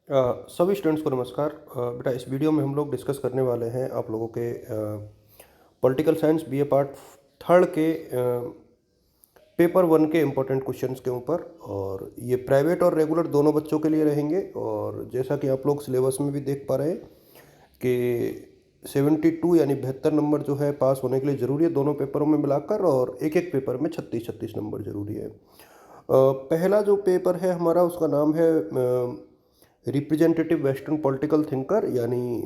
सभी स्टूडेंट्स को नमस्कार। बेटा इस वीडियो में हम लोग डिस्कस करने वाले हैं आप लोगों के political science BA part third के पेपर वन के इम्पोर्टेंट क्वेश्चंस के ऊपर। और ये प्राइवेट और रेगुलर दोनों बच्चों के लिए रहेंगे। और जैसा कि आप लोग सिलेबस में भी देख पा रहे हैं कि 72 यानी 72 नंबर जो है पास होने के लिए ज़रूरी है दोनों पेपरों में मिलाकर, और एक एक पेपर में 36-36 नंबर ज़रूरी है। पहला जो पेपर है हमारा उसका नाम है रिप्रेजेंटेटिव वेस्टर्न पॉलिटिकल थिंकर, यानी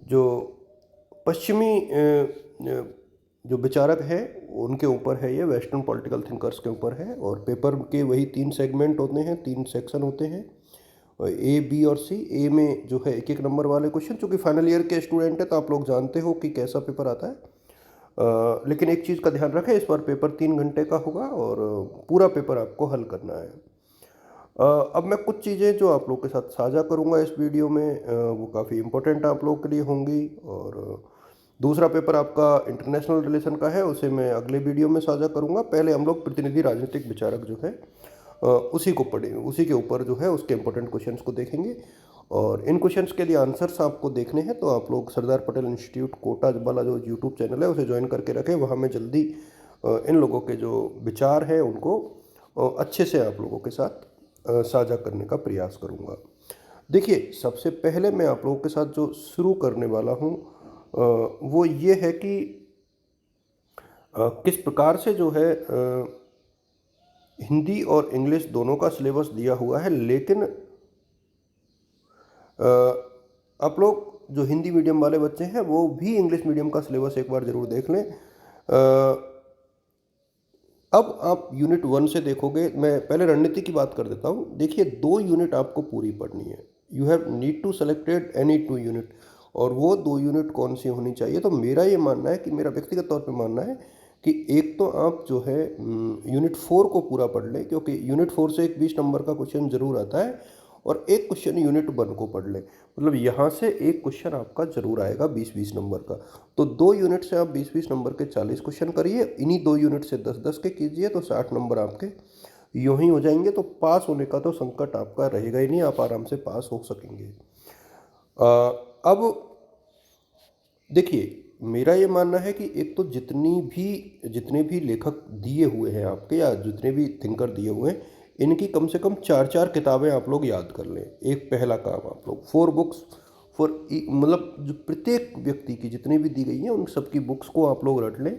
जो पश्चिमी जो विचारक हैं उनके ऊपर है। ये वेस्टर्न पॉलिटिकल थिंकर्स के ऊपर है। और पेपर के वही 3 सेगमेंट होते हैं, 3 सेक्शन होते हैं, ए बी और सी। ए में जो है एक एक नंबर वाले क्वेश्चन। चूँकि फाइनल ईयर के स्टूडेंट है तो आप लोग जानते हो कि कैसा पेपर आता है। लेकिन एक चीज़ का ध्यान रखें, इस बार पेपर 3 घंटे का होगा और पूरा पेपर आपको हल करना है। अब मैं कुछ चीज़ें जो आप लोग के साथ साझा करूंगा इस वीडियो में, वो काफ़ी इम्पोर्टेंट आप लोगों के लिए होंगी। और दूसरा पेपर आपका इंटरनेशनल रिलेशन का है, उसे मैं अगले वीडियो में साझा करूंगा। पहले हम लोग प्रतिनिधि राजनीतिक विचारक जो है उसी को पढ़ेंगे, उसी के ऊपर जो है उसके इम्पोर्टेंट क्वेश्चंस को देखेंगे। और इन क्वेश्चंस के लिए आंसर्स आपको देखने हैं तो आप लोग सरदार पटेल इंस्टीट्यूट कोटा वाला जो यूट्यूब चैनल है उसे ज्वाइन करके रखें। वहाँ मैं जल्दी इन लोगों के जो विचार हैं उनको अच्छे से आप लोगों के साथ साझा करने का प्रयास करूंगा। देखिए, सबसे पहले मैं आप लोगों के साथ जो शुरू करने वाला हूं वो ये है कि किस प्रकार से जो है हिंदी और इंग्लिश दोनों का सिलेबस दिया हुआ है। लेकिन आप लोग जो हिंदी मीडियम वाले बच्चे हैं वो भी इंग्लिश मीडियम का सिलेबस एक बार ज़रूर देख लें। अब आप यूनिट 1 से देखोगे। मैं पहले रणनीति की बात कर देता हूँ। देखिए, 2 यूनिट आपको पूरी पढ़नी है। You have need to selected any 2 unit. और वो 2 यूनिट कौन सी होनी चाहिए? तो मेरा ये मानना है कि मेरा व्यक्तिगत तौर पे मानना है कि एक तो आप जो है यूनिट 4 को पूरा पढ़ लें, क्योंकि यूनिट 4 से एक 20 नंबर का क्वेश्चन ज़रूर आता है। और एक क्वेश्चन यूनिट 1 को पढ़ लें, मतलब यहाँ से एक क्वेश्चन आपका ज़रूर आएगा 20-20 नंबर का। तो 2 यूनिट से आप 20-20 नंबर के 40 क्वेश्चन करिए। इन्हीं 2 यूनिट से 10-10 के कीजिए तो 60 नंबर आपके यूं ही हो जाएंगे। तो पास होने का तो संकट आपका रहेगा ही नहीं, आप आराम से पास हो सकेंगे। अब देखिए, मेरा ये मानना है कि एक तो जितने भी लेखक दिए हुए हैं आपके, या जितने भी थिंकर दिए हुए हैं, इनकी कम से कम 4-4 किताबें आप लोग याद कर लें। एक पहला काम आप लोग 4 बुक्स फॉर, मतलब जो प्रत्येक व्यक्ति की जितनी भी दी गई हैं उन सबकी बुक्स को आप लोग रट लें।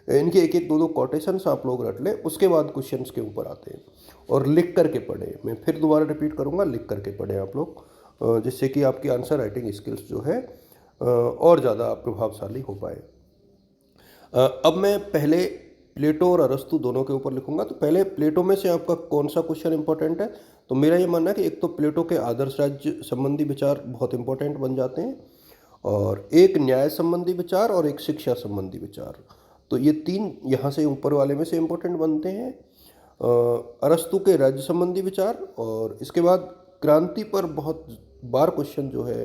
इनके एक एक दो दो कोटेशंस आप लोग रट लें। उसके बाद क्वेश्चंस के ऊपर आते हैं और लिख करके पढ़ें। मैं फिर दोबारा रिपीट करूँगा, लिख करके पढ़ें आप लोग, जिससे कि आपकी आंसर राइटिंग स्किल्स जो है और ज़्यादा प्रभावशाली हो पाए। अब मैं पहले प्लेटो और अरस्तु दोनों के ऊपर लिखूंगा। तो पहले प्लेटो में से आपका कौन सा क्वेश्चन इंपॉर्टेंट है? तो मेरा ये मानना है कि एक तो प्लेटो के आदर्श राज्य संबंधी विचार बहुत इंपॉर्टेंट बन जाते हैं, और एक न्याय संबंधी विचार और एक शिक्षा संबंधी विचार। तो ये 3 यहाँ से ऊपर वाले में से इंपॉर्टेंट बनते हैं। अरस्तु के राज्य संबंधी विचार, और इसके बाद क्रांति पर बहुत बार क्वेश्चन जो है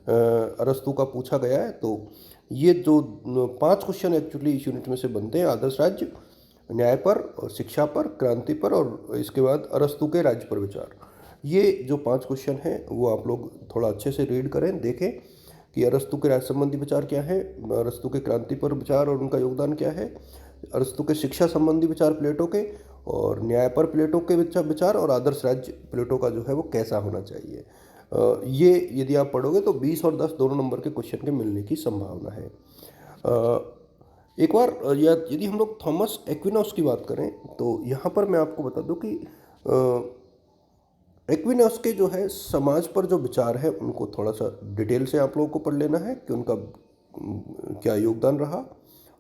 अरस्तु का पूछा गया है। तो ये जो 5 क्वेश्चन एक्चुअली इस यूनिट में से बनते हैं: आदर्श राज्य, न्याय पर, और शिक्षा पर, क्रांति पर, और इसके बाद अरस्तु के राज्य पर विचार। ये जो 5 क्वेश्चन हैं वो आप लोग थोड़ा अच्छे से रीड करें, देखें कि अरस्तु के राज्य संबंधी विचार क्या है, अरस्तु के क्रांति पर विचार और उनका योगदान क्या है, अरस्तु के शिक्षा संबंधी विचार प्लेटो के, और न्याय पर प्लेटो के विचार, और आदर्श राज्य प्लेटो का जो है वो कैसा होना चाहिए। ये यदि आप पढ़ोगे तो 20 और 10 दोनों नंबर के क्वेश्चन के मिलने की संभावना है। एक बार यदि हम लोग थॉमस एक्विनॉस की बात करें तो यहाँ पर मैं आपको बता दूं कि एक्विनॉस के जो है समाज पर जो विचार है उनको थोड़ा सा डिटेल से आप लोगों को पढ़ लेना है कि उनका क्या योगदान रहा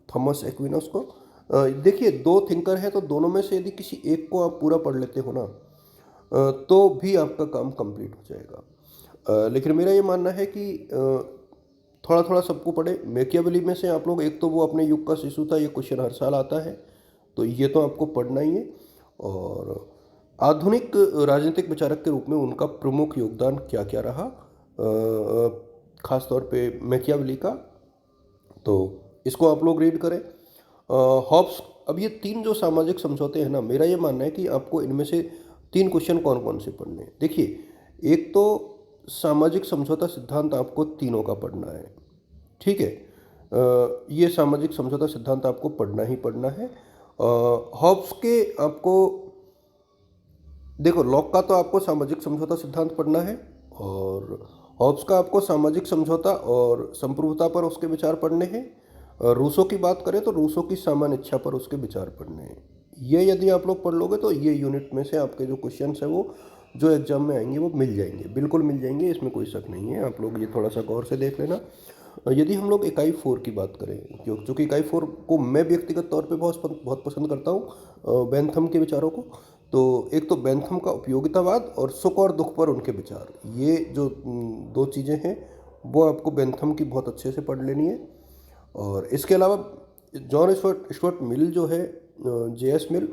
थॉमस एक्विनॉस को। देखिए, 2 थिंकर हैं तो दोनों में से यदि किसी एक को आप पूरा पढ़ लेते हो ना, तो भी आपका काम कंप्लीट हो जाएगा। लेकिन मेरा ये मानना है कि थोड़ा थोड़ा सबको पढ़े। मैकियावेली में से आप लोग, एक तो वो अपने युग का शिशु था, ये क्वेश्चन हर साल आता है, तो ये तो आपको पढ़ना ही है। और आधुनिक राजनीतिक विचारक के रूप में उनका प्रमुख योगदान क्या क्या रहा, खास तौर पे मैकियावेली का, तो इसको आप लोग रीड करें। हॉब्स, अब ये 3 जो सामाजिक समझौते हैं ना, मेरा ये मानना है कि आपको इनमें से 3 क्वेश्चन कौन कौन से पढ़ने हैं। देखिए, एक तो सामाजिक समझौता सिद्धांत आपको तीनों का पढ़ना है, ठीक है। ये सामाजिक समझौता सिद्धांत आपको पढ़ना ही पढ़ना है। हॉब्स के आपको देखो, लॉक का तो आपको सामाजिक समझौता सिद्धांत पढ़ना है, और हॉब्स का आपको सामाजिक समझौता और संप्रभुता पर उसके विचार पढ़ने हैं। रूसो की बात करें तो रूसो की सामान्य इच्छा पर उसके विचार पढ़ने हैं। ये यदि आप लोग पढ़ लोगे तो ये यूनिट में से आपके जो क्वेश्चंस हैं वो जो एग्जाम में आएंगे वो मिल जाएंगे, बिल्कुल मिल जाएंगे, इसमें कोई शक नहीं है। आप लोग ये थोड़ा सा गौर से देख लेना। यदि हम लोग इकाई 4 की बात करें, क्योंकि इकाई 4 को मैं व्यक्तिगत तौर पे बहुत बहुत पसंद करता हूँ, बेंथम के विचारों को। तो एक तो बेंथम का उपयोगितावाद और सुख और दुख पर उनके विचार, ये जो दो चीज़ें हैं वो आपको बेंथम की बहुत अच्छे से पढ़ लेनी है। और इसके अलावा जॉन स्टुअर्ट स्टुअर्ट मिल जो है, जे एस मिल,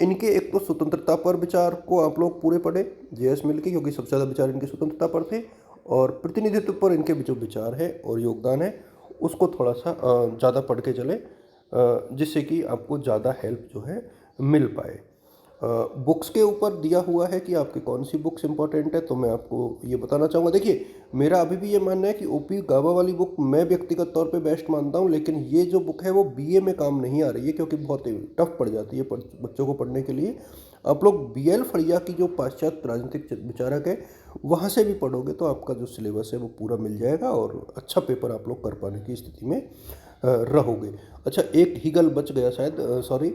इनके एक तो स्वतंत्रता पर विचार को आप लोग पूरे पढ़े, जे एस मिल के, क्योंकि सबसे ज़्यादा विचार इनकी स्वतंत्रता पर थे। और प्रतिनिधित्व पर इनके जो विचार है और योगदान है उसको थोड़ा सा ज़्यादा पढ़ के चले, जिससे कि आपको ज़्यादा हेल्प जो है मिल पाए। बुक्स के ऊपर दिया हुआ है कि आपकी कौन सी बुक्स इंपॉर्टेंट है, तो मैं आपको ये बताना चाहूँगा। देखिए, मेरा अभी भी ये मानना है कि ओपी गाबा वाली बुक मैं व्यक्तिगत तौर पे बेस्ट मानता हूँ, लेकिन ये जो बुक है वो बीए में काम नहीं आ रही है, क्योंकि बहुत टफ पड़ जाती है बच्चों को पढ़ने के लिए। आप लोग बीएल फड़िया की जो पाश्चात्य राजनीतिक विचारक है वहाँ से भी पढ़ोगे तो आपका जो सिलेबस है वो पूरा मिल जाएगा और अच्छा पेपर आप लोग कर पाने की स्थिति में रहोगे। अच्छा, एक हीगल बच गया शायद, सॉरी।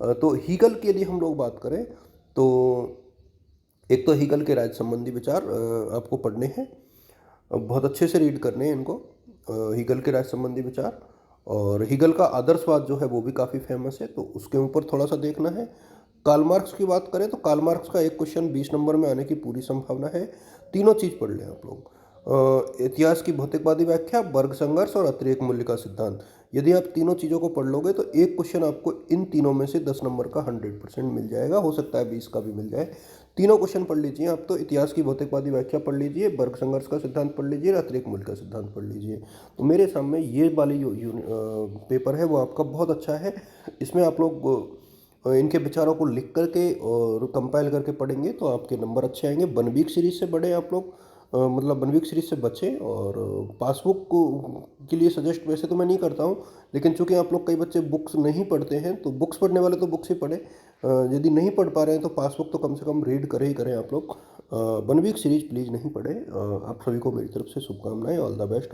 तो हीगल के लिए हम लोग बात करें तो एक तो हीगल के राज्य संबंधी विचार आपको पढ़ने हैं, बहुत अच्छे से रीड करने हैं इनको, हीगल के राज्य संबंधी विचार। और हीगल का आदर्शवाद जो है वो भी काफ़ी फेमस है, तो उसके ऊपर थोड़ा सा देखना है। कार्ल मार्क्स की बात करें तो कार्ल मार्क्स का एक क्वेश्चन 20 नंबर में आने की पूरी संभावना है। तीनों चीज़ पढ़ लें आप लोग, इतिहास की भौतिकवादी व्याख्या, वर्ग संघर्ष और अतिरेक मूल्य का सिद्धांत। यदि आप तीनों चीज़ों को पढ़ लोगे तो एक क्वेश्चन आपको इन तीनों में से 10 नंबर का 100% मिल जाएगा, हो सकता है 20 का भी मिल जाए। तीनों क्वेश्चन पढ़ लीजिए आप, तो इतिहास की भौतिकवादी व्याख्या पढ़ लीजिए, वर्ग संघर्ष का सिद्धांत पढ़ लीजिए, अतिरेक मूल्य का सिद्धांत पढ़ लीजिए। तो मेरे सामने ये वाली पेपर है वो आपका बहुत अच्छा है। इसमें आप लोग इनके विचारों को लिख करके और कंपाइल करके पढ़ेंगे तो आपके नंबर अच्छे आएंगे। बनवीक सीरीज से बढ़े आप लोग, मतलब बनवीक सीरीज से बचें। और पासबुक के लिए सजेस्ट वैसे तो मैं नहीं करता हूँ, लेकिन चूंकि आप लोग कई बच्चे बुक्स नहीं पढ़ते हैं तो बुक्स पढ़ने वाले तो बुक्स ही पढ़े, यदि नहीं पढ़ पा रहे हैं तो पासबुक तो कम से कम रीड करें ही करें आप लोग। बनवीक सीरीज प्लीज़ नहीं पढ़े। आप सभी को मेरी तरफ से शुभकामनाएं, ऑल द बेस्ट।